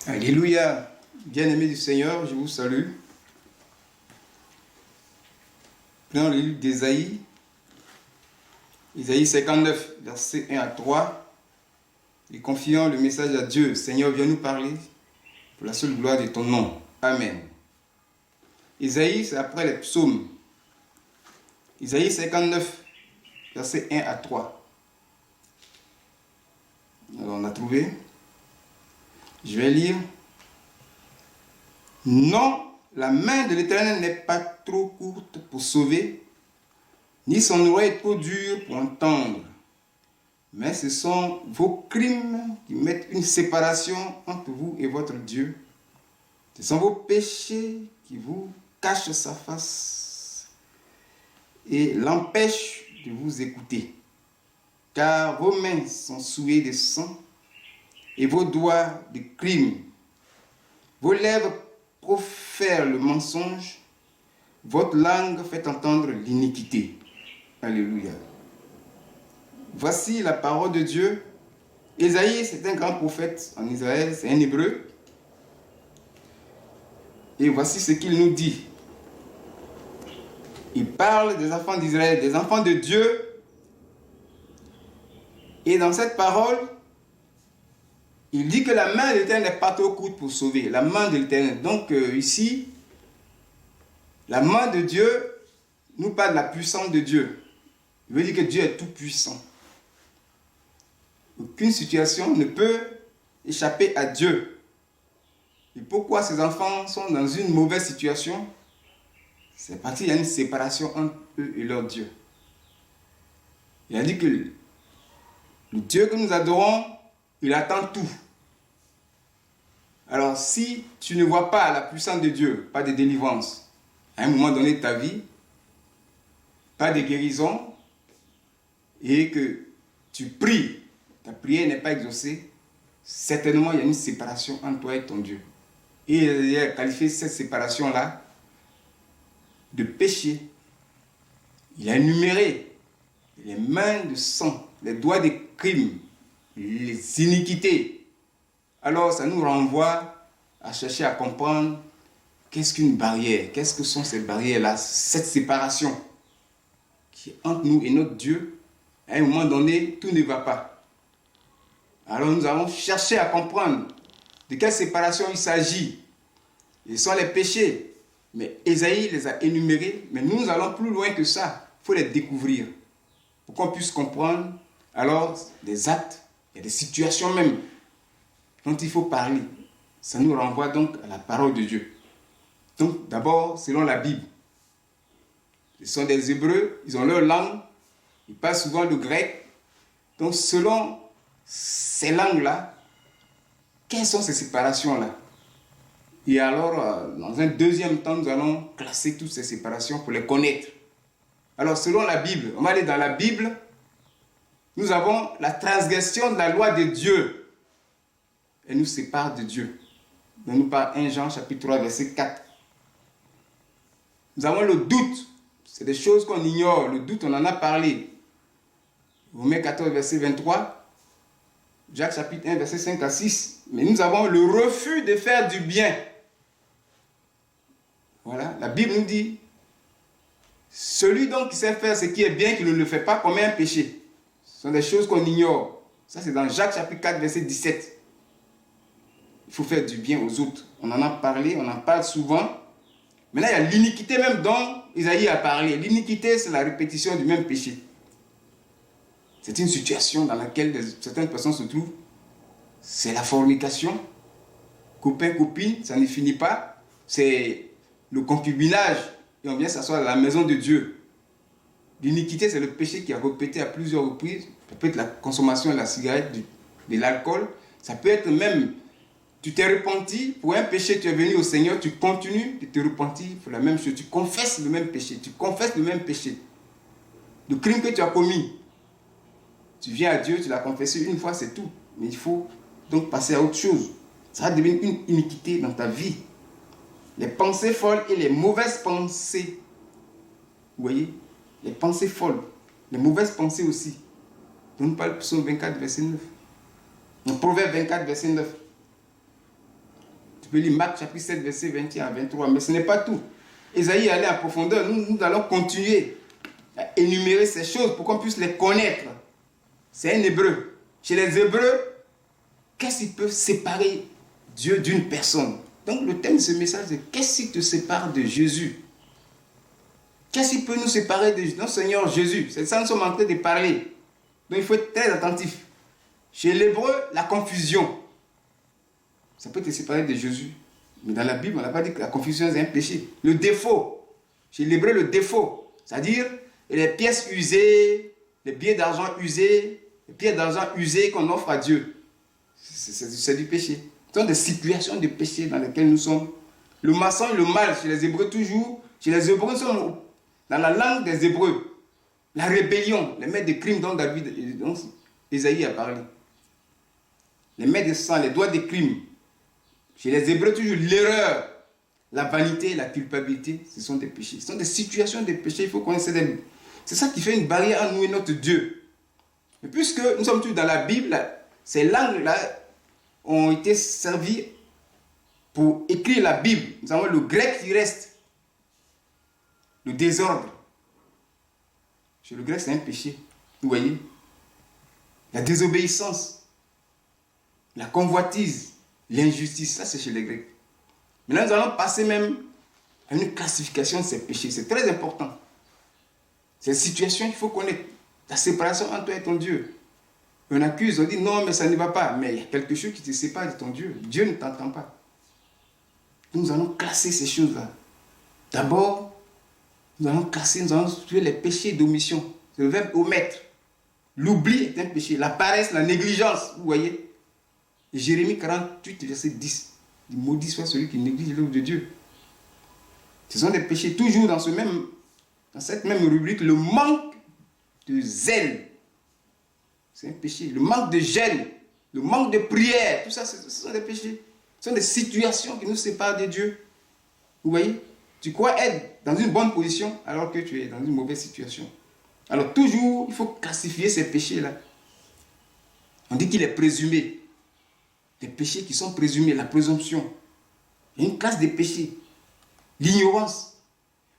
Alléluia. Bien-aimés du Seigneur, je vous salue. Prenons le livre d'Ésaïe, Ésaïe 59, versets 1 à 3, et confions le message à Dieu. Seigneur, viens nous parler pour la seule gloire de ton nom. Amen. Ésaïe, c'est après les psaumes. Ésaïe 59, versets 1 à 3. Alors, on a trouvé. Je vais lire. Non, la main de l'Éternel n'est pas trop courte pour sauver, ni son oreille trop dure pour entendre. Mais ce sont vos crimes qui mettent une séparation entre vous et votre Dieu. Ce sont vos péchés qui vous cachent sa face et l'empêchent de vous écouter. Car vos mains sont souillées de sang et vos doigts de crime. Vos lèvres profèrent le mensonge, votre langue fait entendre l'iniquité. Alléluia. Voici la parole de Dieu. Ésaïe, c'est un grand prophète en Israël, c'est un hébreu. Et voici ce qu'il nous dit. Il parle des enfants d'Israël, des enfants de Dieu. Et dans cette parole, il dit que la main de l'Éternel n'est pas trop courte pour sauver. La main de l'Éternel. Donc ici, la main de Dieu nous parle de la puissance de Dieu. Il veut dire que Dieu est tout puissant. Aucune situation ne peut échapper à Dieu. Et pourquoi ces enfants sont dans une mauvaise situation? C'est parce qu'il y a une séparation entre eux et leur Dieu. Il a dit que le Dieu que nous adorons, il attend tout. Alors si tu ne vois pas la puissance de Dieu, pas de délivrance, à un moment donné de ta vie, pas de guérison, et que tu pries, ta prière n'est pas exaucée, certainement il y a une séparation entre toi et ton Dieu. Et il a qualifié cette séparation-là de péché. Il a énuméré les mains de sang, les doigts de crime, les iniquités. Alors ça nous renvoie à chercher à comprendre qu'est-ce qu'une barrière, qu'est-ce que sont ces barrières-là, cette séparation qui est entre nous et notre Dieu. À un moment donné, tout ne va pas. Alors nous allons chercher à comprendre de quelle séparation il s'agit. Ce sont les péchés. Mais Ésaïe les a énumérés, mais nous allons plus loin que ça. Il faut les découvrir pour qu'on puisse comprendre alors des actes, il y a des situations même dont il faut parler. Ça nous renvoie donc à la parole de Dieu. Donc d'abord, selon la Bible, ce sont des Hébreux, ils ont leur langue, ils parlent souvent le grec. Donc selon ces langues-là, quelles sont ces séparations-là? Et alors, dans un deuxième temps, nous allons classer toutes ces séparations pour les connaître. Alors, selon la Bible, on va aller dans la Bible, nous avons la transgression de la loi de Dieu. Elle nous sépare de Dieu. Donc, nous parle 1 Jean chapitre 3, verset 4. Nous avons le doute. C'est des choses qu'on ignore. Le doute, on en a parlé. Romains 14, verset 23. Jacques chapitre 1, verset 5 à 6. Mais nous avons le refus de faire du bien. Voilà, la Bible nous dit, celui donc qui sait faire ce qui est bien, qui ne le fait pas, commet un péché. Ce sont des choses qu'on ignore. Ça, c'est dans Jacques chapitre 4, verset 17. Il faut faire du bien aux autres. On en a parlé, on en parle souvent. Maintenant, il y a l'iniquité même dont Isaïe a parlé. L'iniquité, c'est la répétition du même péché. C'est une situation dans laquelle certaines personnes se trouvent. C'est la fornication. Copain, copine, ça ne finit pas. C'est le concubinage. Et on vient s'asseoir à la maison de Dieu. L'iniquité, c'est le péché qui est répété à plusieurs reprises. Ça peut être la consommation de la cigarette, de l'alcool. Ça peut être même, tu t'es repenti pour un péché, tu es venu au Seigneur, tu continues de te repentir pour la même chose. Tu confesses le même péché, tu confesses le même péché. Le crime que tu as commis, tu viens à Dieu, tu l'as confessé une fois, c'est tout. Mais il faut donc passer à autre chose. Ça va devenir une iniquité dans ta vie. Les pensées folles et les mauvaises pensées. Vous voyez? Les pensées folles, les mauvaises pensées aussi. Donc, nous parlons de Psaume 24, verset 9. Le Proverbe 24, verset 9. peux lire Marc chapitre 7, verset 21 à 23, mais ce n'est pas tout. Ésaïe est allé en profondeur. Nous allons continuer à énumérer ces choses pour qu'on puisse les connaître. C'est un hébreu. Chez les hébreux, qu'est-ce qui peut séparer Dieu d'une personne? Donc le thème de ce message, c'est qu'est-ce qui te sépare de Jésus? Qu'est-ce qui peut nous séparer de notre Seigneur Jésus? C'est ça que nous sommes en train de parler. Donc il faut être très attentif. Chez l'hébreu, la confusion. Ça peut te séparer de Jésus. Mais dans la Bible, on n'a pas dit que la confusion est un péché. Le défaut. Chez l'hébreu, le défaut. C'est-à-dire les pièces usées, les billets d'argent usés, les pièces d'argent usées qu'on offre à Dieu. C'est du péché. Ce sont des situations de péché dans lesquelles nous sommes. Le mensonge, le mal, chez les Hébreux toujours. Chez les Hébreux, nous sommes dans la langue des Hébreux. La rébellion, les maîtres de crimes dont David, dont Ésaïe a parlé. Les maîtres de sang, les doigts de crimes. Chez les Hébreux, toujours l'erreur, la vanité, la culpabilité, ce sont des péchés. Ce sont des situations de péché, il faut connaître. C'est ça qui fait une barrière entre nous et notre Dieu. Et puisque nous sommes tous dans la Bible, ces langues-là ont été servies pour écrire la Bible. Nous avons le grec qui reste, le désordre. Chez le grec, c'est un péché. Vous voyez? La désobéissance, la convoitise, l'injustice, ça c'est chez les Grecs. Maintenant, nous allons passer même à une classification de ces péchés. C'est très important. Ces situations, il faut connaître la séparation entre toi et ton Dieu. On accuse, on dit non, mais ça ne va pas. Mais il y a quelque chose qui te sépare de ton Dieu. Dieu ne t'entend pas. Nous allons classer ces choses-là. D'abord, nous allons tuer les péchés d'omission. C'est le verbe omettre. L'oubli est un péché. La paresse, la négligence, vous voyez. Jérémie 48, verset 10. Il maudit soit celui qui néglige l'œuvre de Dieu. Ce sont des péchés toujours dans cette même rubrique. Le manque de zèle. C'est un péché. Le manque de gêne. Le manque de prière. Tout ça, ce sont des péchés. Ce sont des situations qui nous séparent de Dieu. Vous voyez? Tu crois être dans une bonne position alors que tu es dans une mauvaise situation. Alors toujours, il faut classifier ces péchés-là. On dit qu'il est présumé. Les péchés qui sont présumés, la présomption. Il y a une classe de péchés. L'ignorance.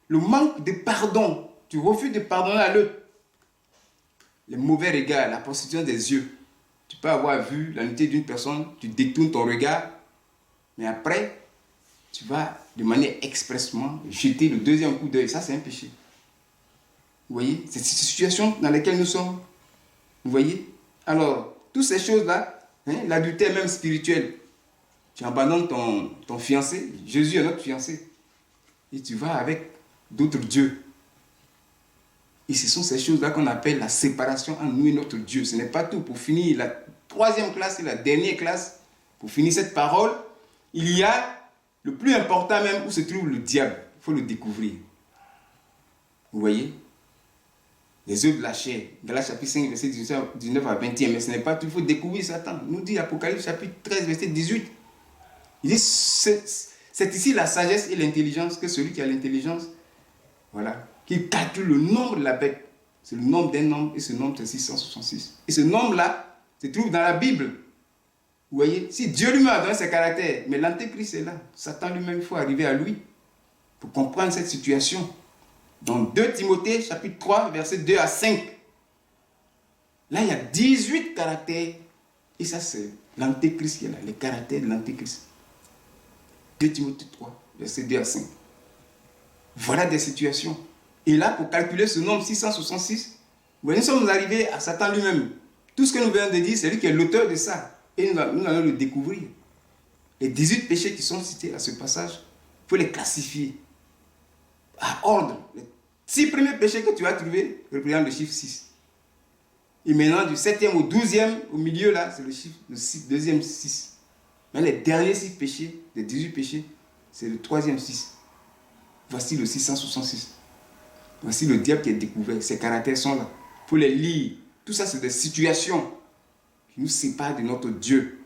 Le manque de pardon. Tu refuses de pardonner à l'autre. Les mauvais regards, la prostitution des yeux. Tu peux avoir vu la nudité d'une personne, tu détournes ton regard, mais après, tu vas de manière expressement jeter le deuxième coup d'œil. Ça, c'est un péché. Vous voyez? C'est cette situation dans laquelle nous sommes. Vous voyez? Alors, toutes ces choses-là, l'adultère même spirituel, tu abandonnes ton fiancé, Jésus est notre fiancé, et tu vas avec d'autres dieux. Et ce sont ces choses-là qu'on appelle la séparation entre nous et notre Dieu. Ce n'est pas tout. Pour finir la troisième classe et la dernière classe, pour finir cette parole, il y a le plus important même où se trouve le diable. Il faut le découvrir. Vous voyez? Les œuvres de la chair. Galates chapitre 5, verset 19 à 21. Mais ce n'est pas tout. Il faut découvrir Satan. Nous dit Apocalypse chapitre 13, verset 18. Il dit, c'est ici la sagesse et l'intelligence que celui qui a l'intelligence, voilà, qui calcule le nombre de la bête. C'est le nombre d'un nombre et ce nombre c'est 666. Et ce nombre-là se trouve dans la Bible. Vous voyez, si Dieu lui-même a donné ses caractères, mais l'antéchrist est là. Satan lui-même, il faut arriver à lui pour comprendre cette situation. Dans 2 Timothée, chapitre 3, versets 2 à 5. Là, il y a 18 caractères. Et ça, c'est l'antéchrist qui est là, les caractères de l'antéchrist. 2 Timothée 3, versets 2 à 5. Voilà des situations. Et là, pour calculer ce nombre 666, nous sommes arrivés à Satan lui-même. Tout ce que nous venons de dire, c'est lui qui est l'auteur de ça. Et nous allons le découvrir. Les 18 péchés qui sont cités à ce passage, il faut les classifier à ordre. Les 6 premiers péchés que tu vas trouver représentent le chiffre 6. Et maintenant, du 7e au 12e, au milieu là, c'est le chiffre, le deuxième 6. Mais les derniers 6 péchés, les 18 péchés, c'est le troisième 6. Voici le 666. Voici le diable qui est découvert. Ses caractères sont là. Il faut les lire. Tout ça, c'est des situations qui nous séparent de notre Dieu.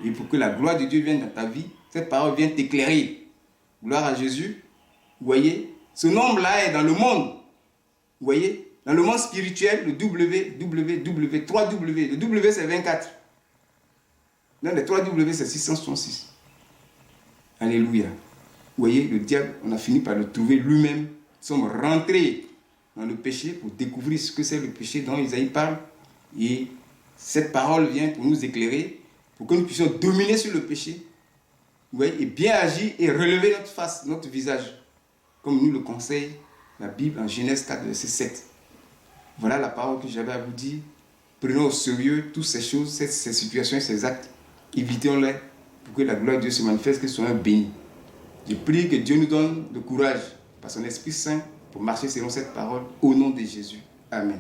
Et pour que la gloire de Dieu vienne dans ta vie, cette parole vient t'éclairer. Gloire à Jésus. Vous voyez, ce nombre-là est dans le monde. Vous voyez, dans le monde spirituel, le WWW, 3W. Le W, c'est 24. Donc, les 3W, c'est 666. Alléluia. Vous voyez, le diable, on a fini par le trouver lui-même. Nous sommes rentrés dans le péché pour découvrir ce que c'est le péché dont Isaïe parle. Et cette parole vient pour nous éclairer, pour que nous puissions dominer sur le péché. Vous voyez, et bien agir et relever notre face, notre visage, comme nous le conseille la Bible en Genèse 4, verset 7. Voilà la parole que j'avais à vous dire. Prenons au sérieux toutes ces choses, ces situations, ces actes. Évitons-les pour que la gloire de Dieu se manifeste, que nous soyons bénis. Je prie que Dieu nous donne le courage, par son Esprit Saint, pour marcher selon cette parole, au nom de Jésus. Amen.